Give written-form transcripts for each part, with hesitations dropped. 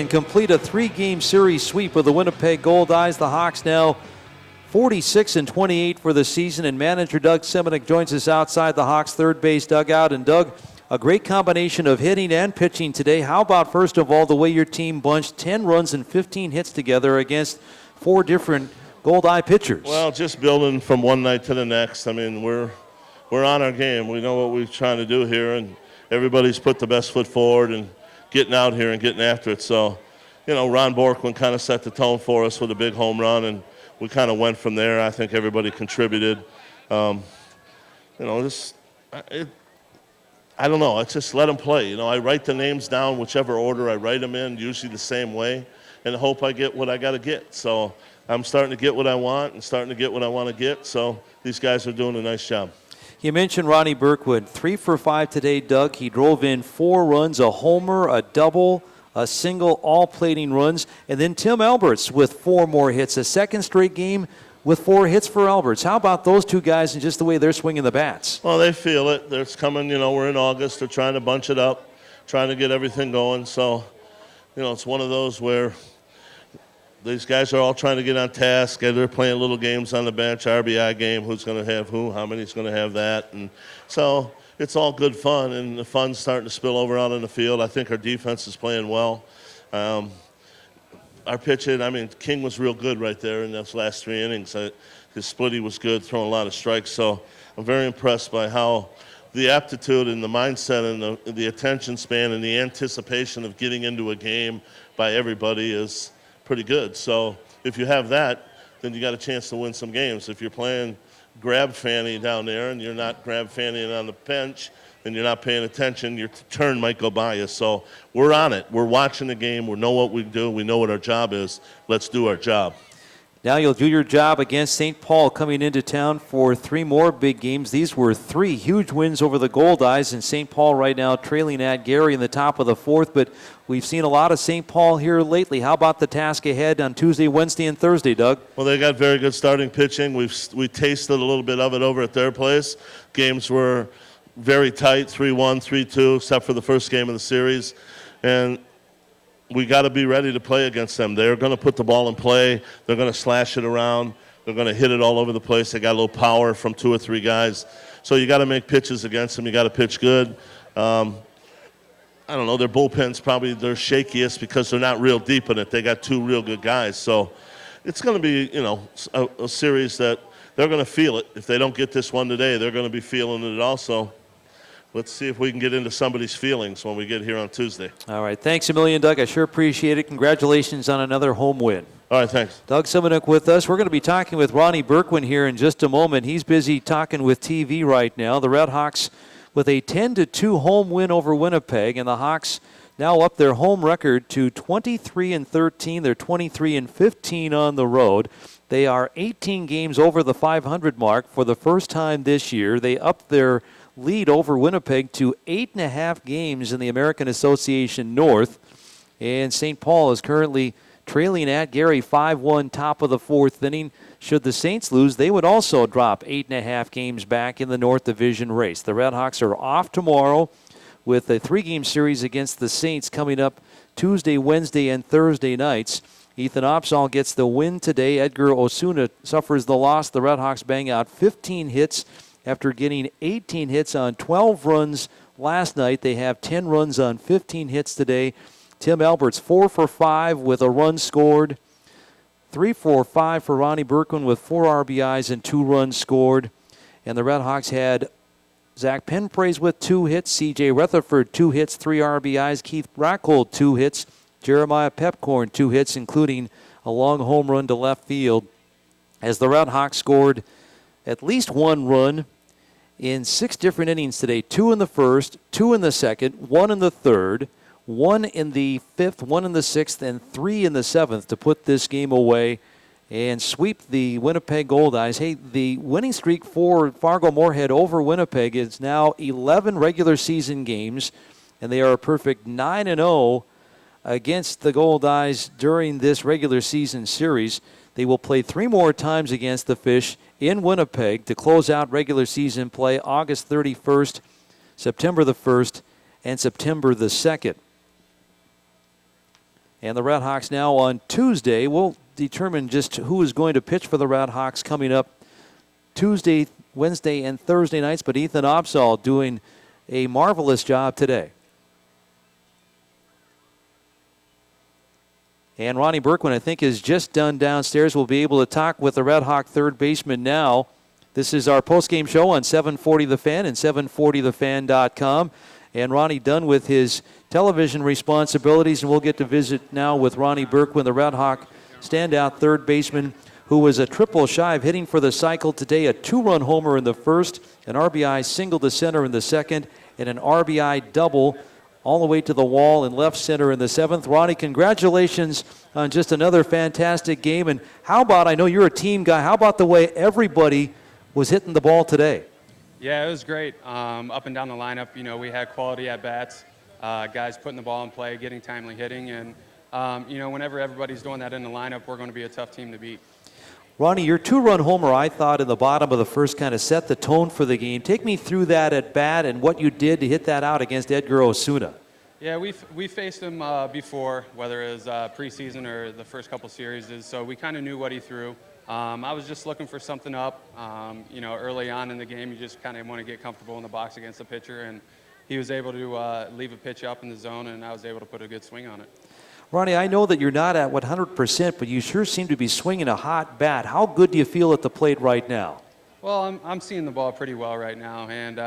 and complete a 3-game series sweep of the Winnipeg Goldeyes. The Hawks now 46-28 for the season, and manager Doug Semenuk joins us outside the Hawks third base dugout. And Doug, a great combination of hitting and pitching today. How about, first of all, the way your team bunched 10 runs and 15 hits together against 4 different Goldeye pitchers? Well, just building from one night to the next. I mean, we're on our game. We know what we're trying to do here, and everybody's put the best foot forward and getting out here and getting after it. So, Ron Borkman kind of set the tone for us with a big home run, and we kind of went from there. I think everybody contributed. I don't know. It's just let them play. I write the names down, whichever order I write them in, usually the same way, and hope I get what I got to get. So I'm starting to get what I want and starting to get what I want to get. So these guys are doing a nice job. You mentioned Ronnie Burkwood, 3 for 5 today, Doug. He drove in 4 runs, a homer, a double, a single, all plating runs. And then Tim Alberts with 4 more hits, a second straight game with 4 hits for Alberts. How about those two guys and just the way they're swinging the bats? Well, they feel it. It's coming, we're in August. They're trying to bunch it up, trying to get everything going. So, it's one of those where these guys are all trying to get on task. They're playing little games on the bench, RBI game, who's going to have who, how many's going to have that. And so it's all good fun, and the fun's starting to spill over out on the field. I think our defense is playing well. Our pitching, King was real good right there in those last 3 innings. His splitty was good, throwing a lot of strikes. So I'm very impressed by how the aptitude and the mindset and the attention span and the anticipation of getting into a game by everybody is pretty good. So if you have that, then you got a chance to win some games. If you're playing grab fanny down there and you're not grab fannying on the bench and you're not paying attention, your turn might go by you. So we're on it. We're watching the game. We know what we do. We know what our job is. Let's do our job. Now you'll do your job against St. Paul coming into town for 3 more big games. These were 3 huge wins over the Goldeyes, and St. Paul right now trailing at Gary in the top of the 4th, but we've seen a lot of St. Paul here lately. How about the task ahead on Tuesday, Wednesday, and Thursday, Doug? Well, they got very good starting pitching. We tasted a little bit of it over at their place. Games were very tight, 3-1, 3-2, except for the first game of the series. And we got to be ready to play against them. They're going to put the ball in play. They're going to slash it around. They're going to hit it all over the place. They got a little power from 2 or 3 guys. So you got to make pitches against them. You got to pitch good. I don't know. Their bullpen's probably their shakiest because they're not real deep in it. They got 2 real good guys. So it's going to be, a series that they're going to feel it. If they don't get this one today, they're going to be feeling it also. Let's see if we can get into somebody's feelings when we get here on Tuesday. All right. Thanks a million, Doug. I sure appreciate it. Congratulations on another home win. All right, thanks. Doug Semenuk with us. We're going to be talking with Ronnie Burkwood here in just a moment. He's busy talking with TV right now. The RedHawks with a 10-2 home win over Winnipeg, and the Hawks now up their home record to 23-13. They're 23-15 on the road. They are 18 games over the 500 mark for the first time this year. They upped their lead over Winnipeg to 8.5 games in the American Association North. And St. Paul is currently trailing at Gary 5-1, top of the 4th inning. Should the Saints lose, they would also drop 8.5 games back in the North Division race. The RedHawks are off tomorrow with a 3-game series against the Saints coming up Tuesday, Wednesday, and Thursday nights. Ethan Opsahl gets the win today. Edgar Osuna suffers the loss. The RedHawks bang out 15 hits after getting 18 hits on 12 runs last night. They have 10 runs on 15 hits today. Tim Alberts 4 for 5 with a run scored. 3 for 5 for Ronnie Burkwood with 4 RBIs and 2 runs scored. And the RedHawks had Zach Penpraise with 2 hits, C.J. Rutherford 2 hits, 3 RBIs, Keith Brackhold 2 hits, Jeremiah Pepcorn 2 hits, including a long home run to left field. As the RedHawks scored at least 1 run in 6 different innings today, 2 in the first, 2 in the second, 1 in the third, 1 in the 5th, 1 in the 6th, and 3 in the 7th to put this game away and sweep the Winnipeg Goldeyes. Hey, the winning streak for Fargo-Moorhead over Winnipeg is now 11 regular season games, and they are a perfect 9-0 against the Goldeyes during this regular season series. They will play 3 more times against the Fish in Winnipeg to close out regular season play August 31st, September the 1st, and September the 2nd. And the RedHawks now on Tuesday will determine just who is going to pitch for the RedHawks coming up Tuesday, Wednesday, and Thursday nights. But Ethan Opsahl doing a marvelous job today. And Ronnie Berkwin, I think, is just done downstairs. We'll be able to talk with the RedHawk third baseman now. This is our postgame show on 740 The Fan and 740thefan.com. And Ronnie done with his television responsibilities, and we'll get to visit now with Ronnie Berkwin, the RedHawk standout third baseman, who was a triple shy of hitting for the cycle today, a 2-run homer in the first, an RBI single to center in the second, and an RBI double all the way to the wall in left center in the seventh. Ronnie, congratulations on just another fantastic game. And how about, I know you're a team guy, how about the way everybody was hitting the ball today? Yeah, it was great. Up and down the lineup, we had quality at-bats, guys putting the ball in play, getting timely hitting. And, whenever everybody's doing that in the lineup, we're going to be a tough team to beat. Ronnie, your 2-run homer, I thought, in the bottom of the first kind of set the tone for the game. Take me through that at bat and what you did to hit that out against Edgar Osuna. Yeah, we faced him before, whether it was preseason or the first couple series, so we kind of knew what he threw. I was just looking for something up. Early on in the game, you just kind of want to get comfortable in the box against the pitcher, and he was able to leave a pitch up in the zone, and I was able to put a good swing on it. Ronnie, I know that you're not at 100%, but you sure seem to be swinging a hot bat. How good do you feel at the plate right now? Well, I'm seeing the ball pretty well right now, and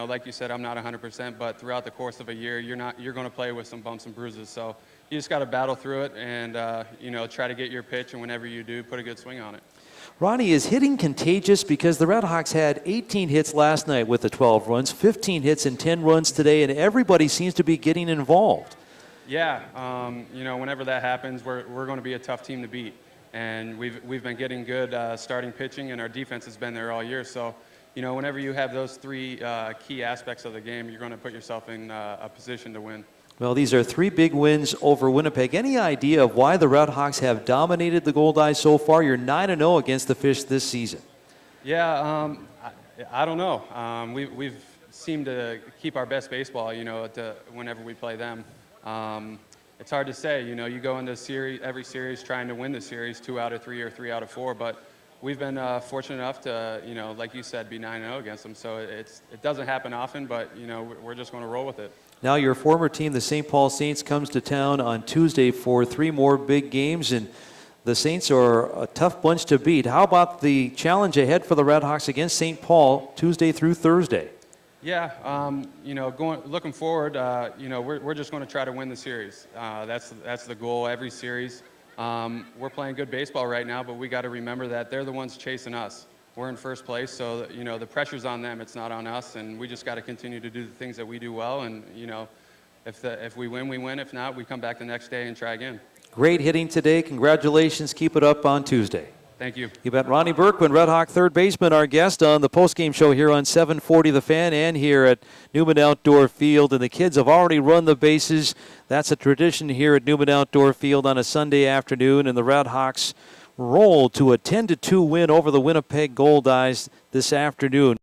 like you said, I'm not 100%, but throughout the course of a year, you're going to play with some bumps and bruises. So you just got to battle through it, and try to get your pitch, and whenever you do, put a good swing on it. Ronnie, is hitting contagious? Because the RedHawks had 18 hits last night with the 12 runs, 15 hits and 10 runs today, and everybody seems to be getting involved. Yeah, whenever that happens, we're going to be a tough team to beat. And we've been getting good starting pitching, and our defense has been there all year. So, whenever you have those three key aspects of the game, you're going to put yourself in a position to win. Well, these are 3 big wins over Winnipeg. Any idea of why the RedHawks have dominated the Goldeyes so far? You're 9-0 against the Fish this season. Yeah, I don't know. We've seemed to keep our best baseball, whenever we play them. It's hard to say, you go into every series trying to win the series 2 out of 3 or 3 out of 4, but we've been fortunate enough to, like you said, be 9-0 against them. So it doesn't happen often, but, we're just going to roll with it. Now your former team, the St. Paul Saints, comes to town on Tuesday for 3 more big games, and the Saints are a tough bunch to beat. How about the challenge ahead for the RedHawks against St. Paul Tuesday through Thursday? Yeah, looking forward, we're just going to try to win the series. That's the goal every series. We're playing good baseball right now, but we got to remember that they're the ones chasing us. We're in first place, so the pressure's on them. It's not on us, and we just got to continue to do the things that we do well. And if we win, we win. If not, we come back the next day and try again. Great hitting today. Congratulations. Keep it up on Tuesday. Thank you. You bet. Ronnie Berkwin, RedHawk third baseman, our guest on the postgame show here on 740 The Fan and here at Newman Outdoor Field. And the kids have already run the bases. That's a tradition here at Newman Outdoor Field on a Sunday afternoon. And the RedHawks roll to a 10-2 win over the Winnipeg Goldeyes this afternoon.